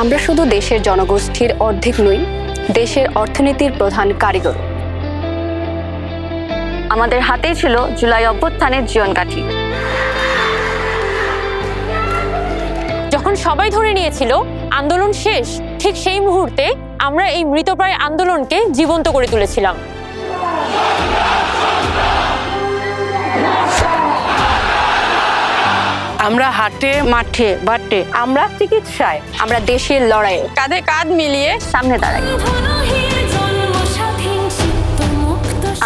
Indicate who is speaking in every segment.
Speaker 1: আমরা শুধু দেশের জনগোষ্ঠীর অর্ধেক নই, দেশের অর্থনীতির প্রধান কারিগর। আমাদের হাতেই ছিল জুলাই অভ্যুত্থানের জীবনকাঠি।
Speaker 2: যখন সবাই ধরে নিয়েছিল আন্দোলন শেষ, ঠিক সেই মুহূর্তে আমরা এই মৃতপ্রায় আন্দোলনকে জীবন্ত করে তুলেছিলাম।
Speaker 3: আমরা হাটে, মাঠে, বাটে, আমরা চিকিৎসায়,
Speaker 1: আমরা দেশের লড়াইয়ে
Speaker 3: কাঁধে কাঁধ মিলিয়ে
Speaker 1: সামনে দাঁড়াই।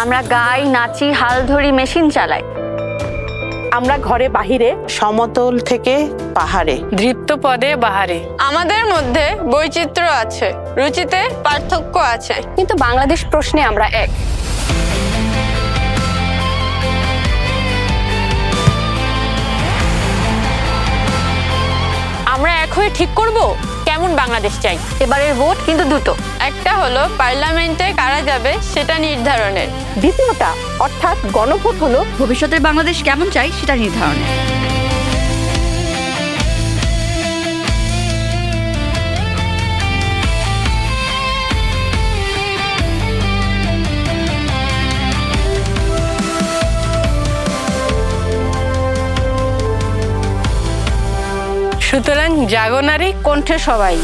Speaker 1: আমরা গাই, নাচি, হাল ধরি, মেশিন চালাই।
Speaker 3: আমরা ঘরে বাহিরে, সমতল থেকে পাহাড়ে, দৃপ্ত পদে বাহারে।
Speaker 4: আমাদের মধ্যে বৈচিত্র্য আছে, রুচিতে পার্থক্য আছে,
Speaker 1: কিন্তু বাংলাদেশ প্রশ্নে আমরা এক।
Speaker 2: আমরা এক হয়ে ঠিক করব কেমন বাংলাদেশ চাই।
Speaker 1: এবারের ভোট কিন্তু দুটো।
Speaker 4: একটা হলো পার্লামেন্টে কারা যাবে সেটা নির্ধারণের,
Speaker 3: দ্বিতীয়টা অর্থাৎ গণভোট হলো
Speaker 5: ভবিষ্যতের বাংলাদেশ কেমন চাই সেটা নির্ধারণে।
Speaker 3: সুতরাং জাগো নারী, কণ্ঠে সবাই।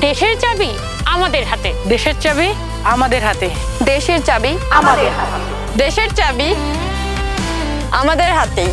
Speaker 2: দেশের চাবি আমাদের হাতে।
Speaker 3: দেশের চাবি আমাদের হাতে।
Speaker 1: দেশের চাবি আমাদের হাতে।
Speaker 4: দেশের চাবি আমাদের হাতেই।